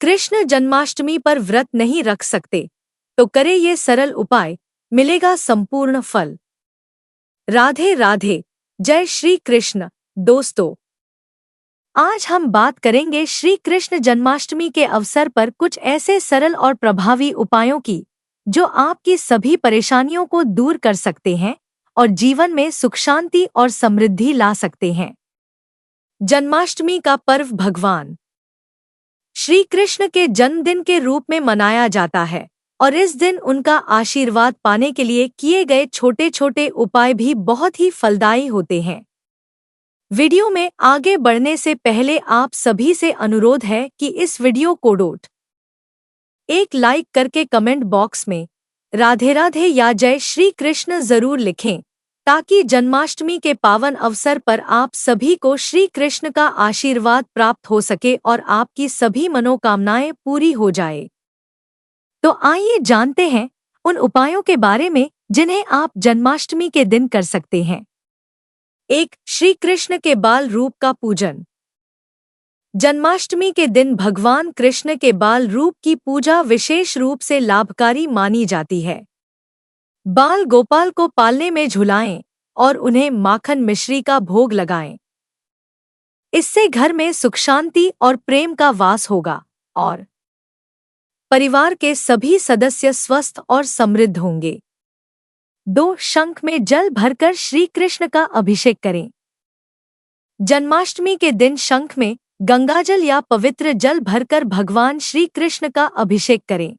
कृष्ण जन्माष्टमी पर व्रत नहीं रख सकते तो करें ये सरल उपाय, मिलेगा संपूर्ण फल। राधे राधे, जय श्री कृष्ण। दोस्तों, आज हम बात करेंगे श्री कृष्ण जन्माष्टमी के अवसर पर कुछ ऐसे सरल और प्रभावी उपायों की जो आपकी सभी परेशानियों को दूर कर सकते हैं और जीवन में सुख शांति और समृद्धि ला सकते हैं। जन्माष्टमी का पर्व भगवान श्री कृष्ण के जन्मदिन के रूप में मनाया जाता है और इस दिन उनका आशीर्वाद पाने के लिए किए गए छोटे छोटे उपाय भी बहुत ही फलदायी होते हैं। वीडियो में आगे बढ़ने से पहले आप सभी से अनुरोध है कि इस वीडियो को एक लाइक करके कमेंट बॉक्स में राधे राधे या जय श्री कृष्ण जरूर लिखें, ताकि जन्माष्टमी के पावन अवसर पर आप सभी को श्री कृष्ण का आशीर्वाद प्राप्त हो सके और आपकी सभी मनोकामनाएं पूरी हो जाए। तो आइए जानते हैं उन उपायों के बारे में जिन्हें आप जन्माष्टमी के दिन कर सकते हैं। 1. श्री कृष्ण के बाल रूप का पूजन। जन्माष्टमी के दिन भगवान कृष्ण के बाल रूप की पूजा विशेष रूप से लाभकारी मानी जाती है। बाल गोपाल को पालने में झुलाएं और उन्हें माखन मिश्री का भोग लगाएं। इससे घर में सुख शांति और प्रेम का वास होगा और परिवार के सभी सदस्य स्वस्थ और समृद्ध होंगे। 2. शंख में जल भरकर श्री कृष्ण का अभिषेक करें। जन्माष्टमी के दिन शंख में गंगाजल या पवित्र जल भरकर भगवान श्री कृष्ण का अभिषेक करें।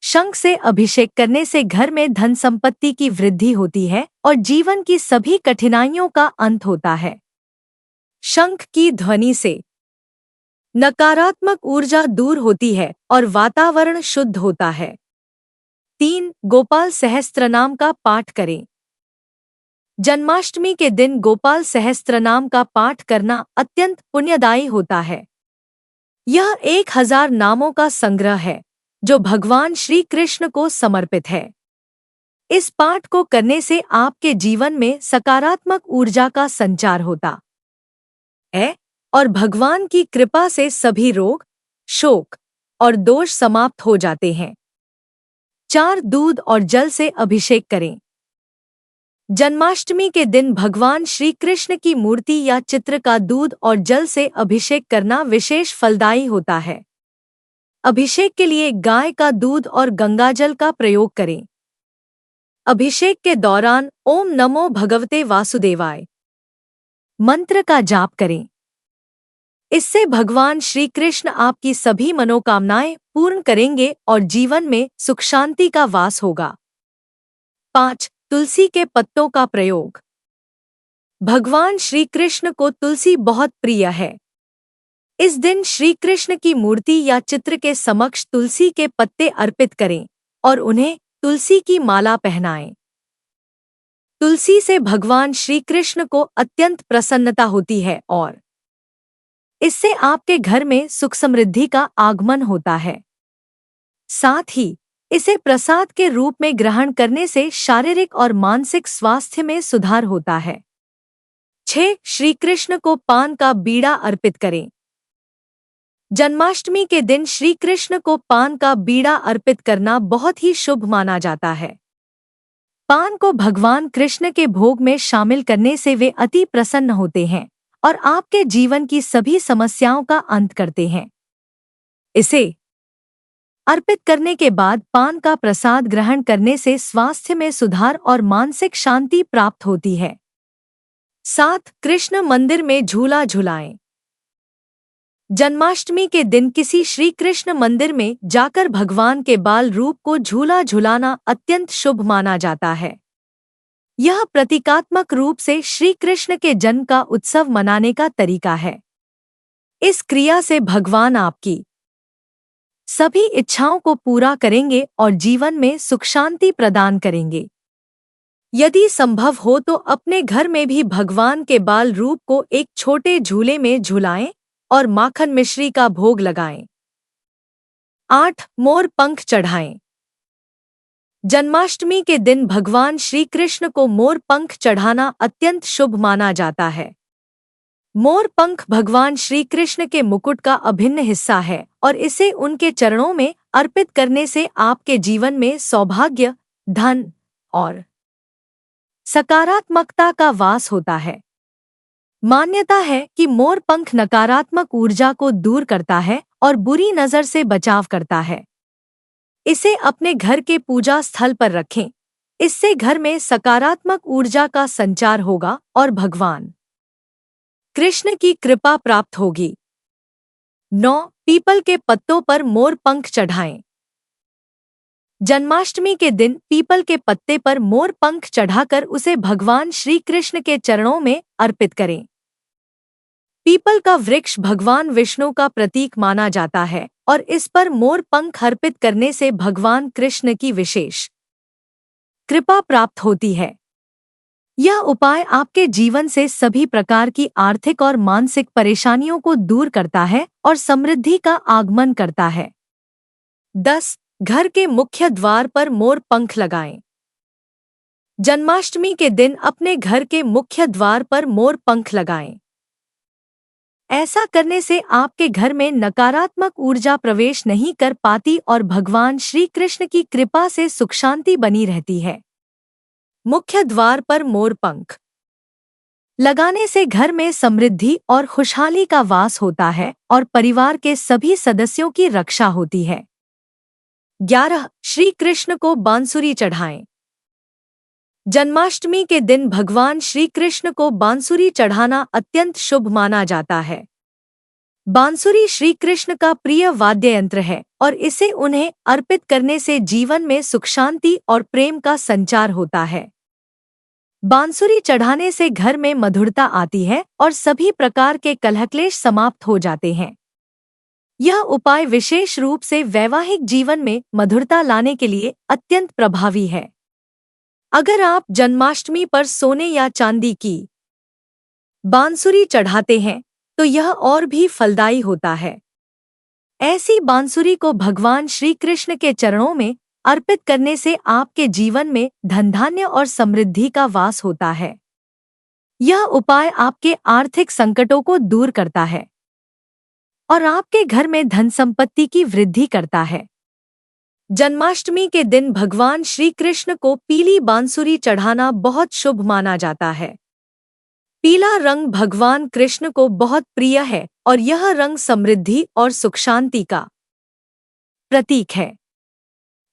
शंख से अभिषेक करने से घर में धन संपत्ति की वृद्धि होती है और जीवन की सभी कठिनाइयों का अंत होता है। शंख की ध्वनि से नकारात्मक ऊर्जा दूर होती है और वातावरण शुद्ध होता है। 3. गोपाल सहस्त्रनाम का पाठ करें। जन्माष्टमी के दिन गोपाल सहस्त्रनाम का पाठ करना अत्यंत पुण्यदायी होता है। यह 1000 नामों का संग्रह है जो भगवान श्री कृष्ण को समर्पित है। इस पाठ को करने से आपके जीवन में सकारात्मक ऊर्जा का संचार होता है और भगवान की कृपा से सभी रोग, शोक और दोष समाप्त हो जाते हैं। 4. दूध और जल से अभिषेक करें। जन्माष्टमी के दिन भगवान श्री कृष्ण की मूर्ति या चित्र का दूध और जल से अभिषेक करना विशेष फलदायी होता है। अभिषेक के लिए गाय का दूध और गंगाजल का प्रयोग करें। अभिषेक के दौरान ओम नमो भगवते वासुदेवाय मंत्र का जाप करें। इससे भगवान श्री कृष्ण आपकी सभी मनोकामनाएं पूर्ण करेंगे और जीवन में सुख शांति का वास होगा। 5. तुलसी के पत्तों का प्रयोग। भगवान श्री कृष्ण को तुलसी बहुत प्रिय है। इस दिन श्री कृष्ण की मूर्ति या चित्र के समक्ष तुलसी के पत्ते अर्पित करें और उन्हें तुलसी की माला पहनाएं। तुलसी से भगवान श्री कृष्ण को अत्यंत प्रसन्नता होती है और इससे आपके घर में सुख समृद्धि का आगमन होता है। साथ ही इसे प्रसाद के रूप में ग्रहण करने से शारीरिक और मानसिक स्वास्थ्य में सुधार होता है। 6. श्री कृष्ण को पान का बीड़ा अर्पित करें। जन्माष्टमी के दिन श्री कृष्ण को पान का बीड़ा अर्पित करना बहुत ही शुभ माना जाता है। पान को भगवान कृष्ण के भोग में शामिल करने से वे अति प्रसन्न होते हैं और आपके जीवन की सभी समस्याओं का अंत करते हैं। इसे अर्पित करने के बाद पान का प्रसाद ग्रहण करने से स्वास्थ्य में सुधार और मानसिक शांति प्राप्त होती है। 7. कृष्ण मंदिर में झूला झुलाएं। जन्माष्टमी के दिन किसी श्री कृष्ण मंदिर में जाकर भगवान के बाल रूप को झूला झुलाना अत्यंत शुभ माना जाता है। यह प्रतीकात्मक रूप से श्री कृष्ण के जन्म का उत्सव मनाने का तरीका है। इस क्रिया से भगवान आपकी सभी इच्छाओं को पूरा करेंगे और जीवन में सुख शांति प्रदान करेंगे। यदि संभव हो तो अपने घर में भी भगवान के बाल रूप को एक छोटे झूले में झुलाएं और माखन मिश्री का भोग लगाएं। 8. मोर पंख चढ़ाएं। जन्माष्टमी के दिन भगवान श्री कृष्ण को मोर पंख चढ़ाना अत्यंत शुभ माना जाता है। मोर पंख भगवान श्री कृष्ण के मुकुट का अभिन्न हिस्सा है और इसे उनके चरणों में अर्पित करने से आपके जीवन में सौभाग्य, धन और सकारात्मकता का वास होता है। मान्यता है कि मोर पंख नकारात्मक ऊर्जा को दूर करता है और बुरी नजर से बचाव करता है। इसे अपने घर के पूजा स्थल पर रखें। इससे घर में सकारात्मक ऊर्जा का संचार होगा और भगवान कृष्ण की कृपा प्राप्त होगी। 9. पीपल के पत्तों पर मोर पंख चढ़ाएं। जन्माष्टमी के दिन पीपल के पत्ते पर मोर पंख चढ़ाकर उसे भगवान श्री कृष्ण के चरणों में अर्पित करें। पीपल का वृक्ष भगवान विष्णु का प्रतीक माना जाता है और इस पर मोर पंख अर्पित करने से भगवान कृष्ण की विशेष कृपा प्राप्त होती है। यह उपाय आपके जीवन से सभी प्रकार की आर्थिक और मानसिक परेशानियों को दूर करता है और समृद्धि का आगमन करता है। 10. घर के मुख्य द्वार पर मोर पंख लगाएं। जन्माष्टमी के दिन अपने घर के मुख्य द्वार पर मोर पंख लगाएं। ऐसा करने से आपके घर में नकारात्मक ऊर्जा प्रवेश नहीं कर पाती और भगवान श्री कृष्ण की कृपा से सुख शांति बनी रहती है। मुख्य द्वार पर मोर पंख लगाने से घर में समृद्धि और खुशहाली का वास होता है और परिवार के सभी सदस्यों की रक्षा होती है। 11. श्री कृष्ण को बांसुरी चढ़ाएं। जन्माष्टमी के दिन भगवान श्री कृष्ण को बांसुरी चढ़ाना अत्यंत शुभ माना जाता है। बांसुरी श्री कृष्ण का प्रिय वाद्य यंत्र है और इसे उन्हें अर्पित करने से जीवन में सुख शांति और प्रेम का संचार होता है। बांसुरी चढ़ाने से घर में मधुरता आती है और सभी प्रकार के कलह-क्लेश समाप्त हो जाते हैं। यह उपाय विशेष रूप से वैवाहिक जीवन में मधुरता लाने के लिए अत्यंत प्रभावी है। अगर आप जन्माष्टमी पर सोने या चांदी की बांसुरी चढ़ाते हैं तो यह और भी फलदायी होता है। ऐसी बांसुरी को भगवान श्री कृष्ण के चरणों में अर्पित करने से आपके जीवन में धन धान्य और समृद्धि का वास होता है। यह उपाय आपके आर्थिक संकटों को दूर करता है और आपके घर में धन संपत्ति की वृद्धि करता है। जन्माष्टमी के दिन भगवान श्री कृष्ण को पीली बांसुरी चढ़ाना बहुत शुभ माना जाता है। पीला रंग भगवान कृष्ण को बहुत प्रिय है और यह रंग समृद्धि और सुख शांति का प्रतीक है।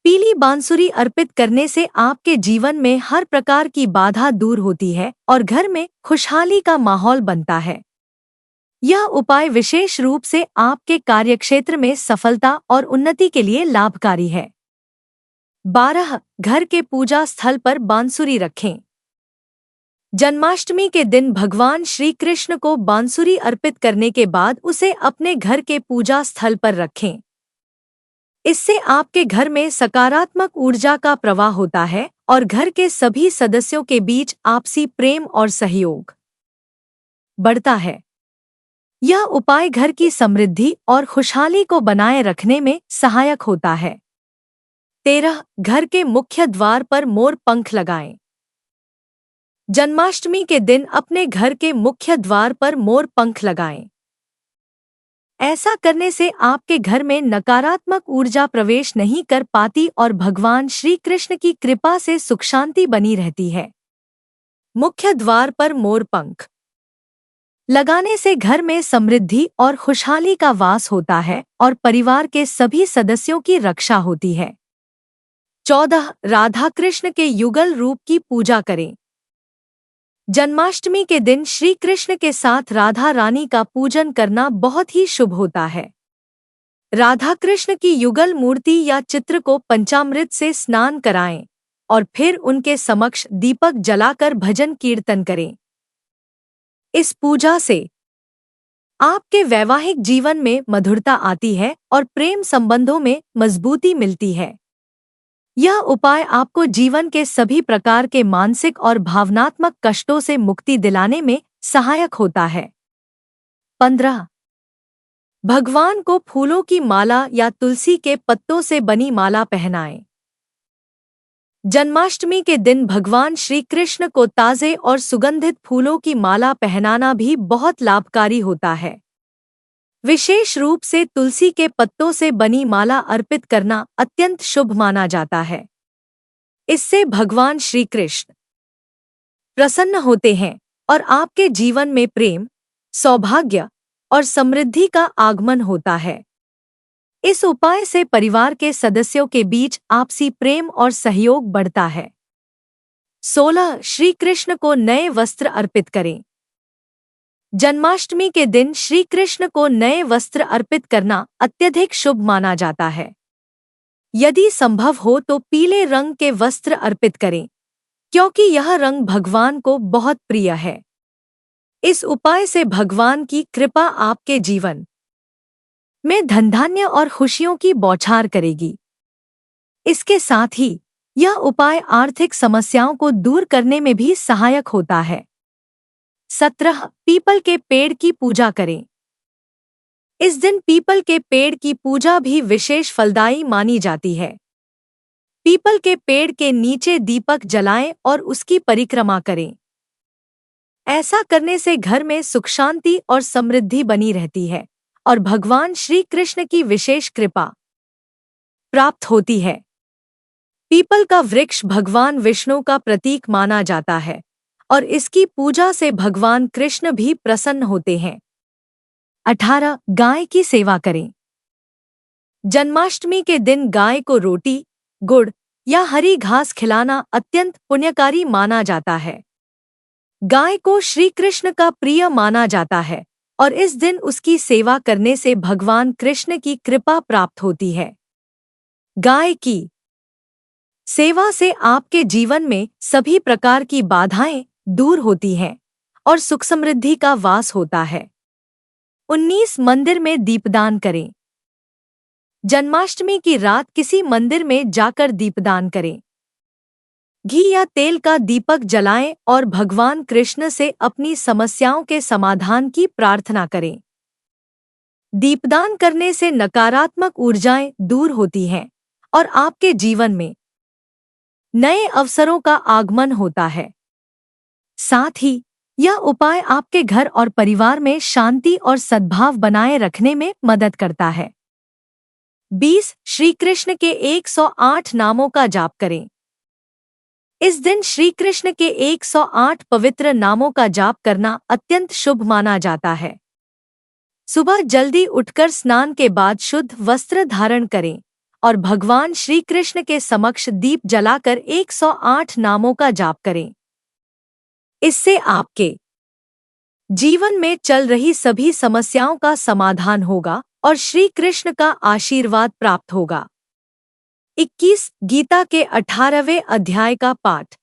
पीली बांसुरी अर्पित करने से आपके जीवन में हर प्रकार की बाधा दूर होती है और घर में खुशहाली का माहौल बनता है। यह उपाय विशेष रूप से आपके कार्यक्षेत्र में सफलता और उन्नति के लिए लाभकारी है। 12. घर के पूजा स्थल पर बांसुरी रखें। जन्माष्टमी के दिन भगवान श्री कृष्ण को बांसुरी अर्पित करने के बाद उसे अपने घर के पूजा स्थल पर रखें। इससे आपके घर में सकारात्मक ऊर्जा का प्रवाह होता है और घर के सभी सदस्यों के बीच आपसी प्रेम और सहयोग बढ़ता है। यह उपाय घर की समृद्धि और खुशहाली को बनाए रखने में सहायक होता है। 13. घर के मुख्य द्वार पर मोर पंख लगाएं। जन्माष्टमी के दिन अपने घर के मुख्य द्वार पर मोर पंख लगाएं। ऐसा करने से आपके घर में नकारात्मक ऊर्जा प्रवेश नहीं कर पाती और भगवान श्री कृष्ण की कृपा से सुख शांति बनी रहती है। मुख्य द्वार पर मोर पंख लगाने से घर में समृद्धि और खुशहाली का वास होता है और परिवार के सभी सदस्यों की रक्षा होती है। 14. राधा कृष्ण के युगल रूप की पूजा करें। जन्माष्टमी के दिन श्री कृष्ण के साथ राधा रानी का पूजन करना बहुत ही शुभ होता है। राधा कृष्ण की युगल मूर्ति या चित्र को पंचामृत से स्नान कराएं और फिर उनके समक्ष दीपक जलाकर भजन कीर्तन करें। इस पूजा से आपके वैवाहिक जीवन में मधुरता आती है और प्रेम संबंधों में मजबूती मिलती है। यह उपाय आपको जीवन के सभी प्रकार के मानसिक और भावनात्मक कष्टों से मुक्ति दिलाने में सहायक होता है। 15. भगवान को फूलों की माला या तुलसी के पत्तों से बनी माला पहनाएं। जन्माष्टमी के दिन भगवान श्री कृष्ण को ताजे और सुगंधित फूलों की माला पहनाना भी बहुत लाभकारी होता है। विशेष रूप से तुलसी के पत्तों से बनी माला अर्पित करना अत्यंत शुभ माना जाता है। इससे भगवान श्री कृष्ण प्रसन्न होते हैं और आपके जीवन में प्रेम, सौभाग्य और समृद्धि का आगमन होता है। इस उपाय से परिवार के सदस्यों के बीच आपसी प्रेम और सहयोग बढ़ता है। 16 श्री कृष्ण को नए वस्त्र अर्पित करें। जन्माष्टमी के दिन श्री कृष्ण को नए वस्त्र अर्पित करना अत्यधिक शुभ माना जाता है। यदि संभव हो तो पीले रंग के वस्त्र अर्पित करें, क्योंकि यह रंग भगवान को बहुत प्रिय है। इस उपाय से भगवान की कृपा आपके जीवन में धन धान्य और खुशियों की बौछार करेगी। इसके साथ ही यह उपाय आर्थिक समस्याओं को दूर करने में भी सहायक होता है। 17 पीपल के पेड़ की पूजा करें। इस दिन पीपल के पेड़ की पूजा भी विशेष फलदायी मानी जाती है। पीपल के पेड़ के नीचे दीपक जलाएं और उसकी परिक्रमा करें। ऐसा करने से घर में सुख शांति और समृद्धि बनी रहती है और भगवान श्री कृष्ण की विशेष कृपा प्राप्त होती है। पीपल का वृक्ष भगवान विष्णु का प्रतीक माना जाता है और इसकी पूजा से भगवान कृष्ण भी प्रसन्न होते हैं। 18 गाय की सेवा करें। जन्माष्टमी के दिन गाय को रोटी, गुड़ या हरी घास खिलाना अत्यंत पुण्यकारी माना जाता है। गाय को श्री कृष्ण का प्रिय माना जाता है और इस दिन उसकी सेवा करने से भगवान कृष्ण की कृपा प्राप्त होती है। गाय की सेवा से आपके जीवन में सभी प्रकार की बाधाएं दूर होती हैं और सुख समृद्धि का वास होता है। 19 मंदिर में दीपदान करें। जन्माष्टमी की रात किसी मंदिर में जाकर दीपदान करें। घी या तेल का दीपक जलाएं और भगवान कृष्ण से अपनी समस्याओं के समाधान की प्रार्थना करें। दीपदान करने से नकारात्मक ऊर्जाएं दूर होती हैं और आपके जीवन में नए अवसरों का आगमन होता है। साथ ही यह उपाय आपके घर और परिवार में शांति और सद्भाव बनाए रखने में मदद करता है। 20 श्री कृष्ण के 108 नामों का जाप करें। इस दिन श्री कृष्ण के 108 पवित्र नामों का जाप करना अत्यंत शुभ माना जाता है। सुबह जल्दी उठकर स्नान के बाद शुद्ध वस्त्र धारण करें और भगवान श्री कृष्ण के समक्ष दीप जलाकर 108 नामों का जाप करें। इससे आपके जीवन में चल रही सभी समस्याओं का समाधान होगा और श्री कृष्ण का आशीर्वाद प्राप्त होगा। 21 गीता के 18वें अध्याय का पाठ।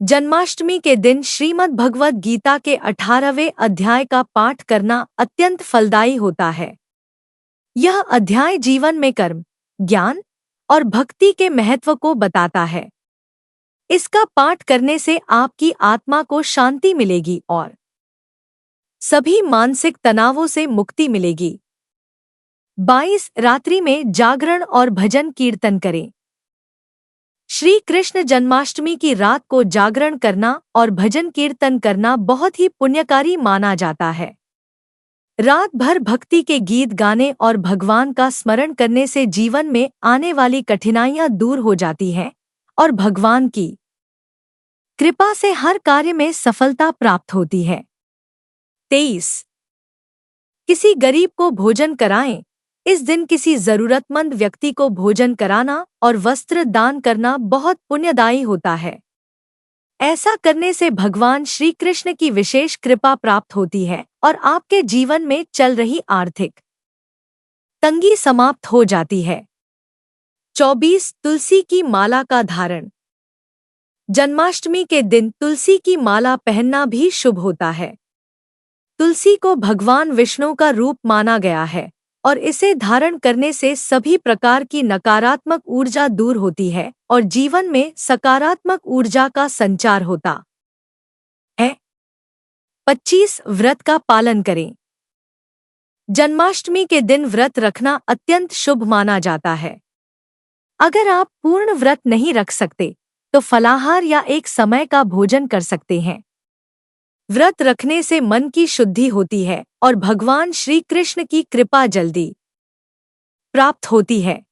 जन्माष्टमी के दिन श्रीमद् भगवद गीता के 18वें अध्याय का पाठ करना अत्यंत फलदायी होता है। यह अध्याय जीवन में कर्म, ज्ञान और भक्ति के महत्व को बताता है। इसका पाठ करने से आपकी आत्मा को शांति मिलेगी और सभी मानसिक तनावों से मुक्ति मिलेगी। 22 रात्रि में जागरण और भजन कीर्तन करें। श्री कृष्ण जन्माष्टमी की रात को जागरण करना और भजन कीर्तन करना बहुत ही पुण्यकारी माना जाता है। रात भर भक्ति के गीत गाने और भगवान का स्मरण करने से जीवन में आने वाली कठिनाइयां दूर हो जाती हैं और भगवान की कृपा से हर कार्य में सफलता प्राप्त होती है। 23 किसी गरीब को भोजन कराएं। इस दिन किसी जरूरतमंद व्यक्ति को भोजन कराना और वस्त्र दान करना बहुत पुण्यदायी होता है। ऐसा करने से भगवान श्री कृष्ण की विशेष कृपा प्राप्त होती है और आपके जीवन में चल रही आर्थिक तंगी समाप्त हो जाती है। 24 तुलसी की माला का धारण। जन्माष्टमी के दिन तुलसी की माला पहनना भी शुभ होता है। तुलसी को भगवान विष्णु का रूप माना गया है और इसे धारण करने से सभी प्रकार की नकारात्मक ऊर्जा दूर होती है और जीवन में सकारात्मक ऊर्जा का संचार होता है। 25 व्रत का पालन करें। जन्माष्टमी के दिन व्रत रखना अत्यंत शुभ माना जाता है। अगर आप पूर्ण व्रत नहीं रख सकते तो फलाहार या एक समय का भोजन कर सकते हैं। व्रत रखने से मन की शुद्धि होती है और भगवान श्री कृष्ण की कृपा जल्दी प्राप्त होती है।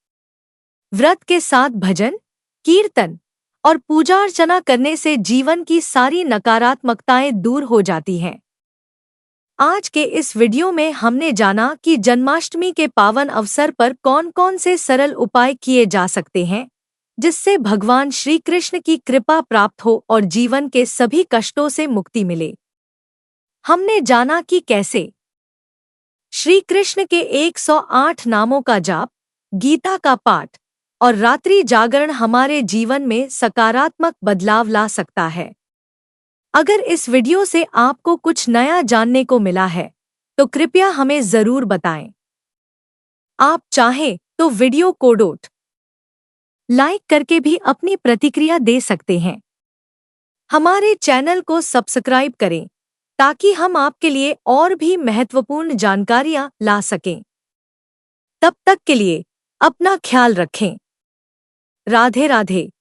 व्रत के साथ भजन, कीर्तन और पूजा अर्चना करने से जीवन की सारी नकारात्मकताएं दूर हो जाती हैं। आज के इस वीडियो में हमने जाना कि जन्माष्टमी के पावन अवसर पर कौन-कौन से सरल उपाय किए जा सकते हैं जिससे भगवान श्री कृष्ण की कृपा प्राप्त हो और जीवन के सभी कष्टों से मुक्ति मिले। हमने जाना कि कैसे श्री कृष्ण के 108 नामों का जाप, गीता का पाठ और रात्रि जागरण हमारे जीवन में सकारात्मक बदलाव ला सकता है। अगर इस वीडियो से आपको कुछ नया जानने को मिला है तो कृपया हमें जरूर बताएं। आप चाहें तो वीडियो को लाइक करके भी अपनी प्रतिक्रिया दे सकते हैं। हमारे चैनल को सब्सक्राइब करें ताकि हम आपके लिए और भी महत्वपूर्ण जानकारियां ला सकें। तब तक के लिए अपना ख्याल रखें। राधे राधे।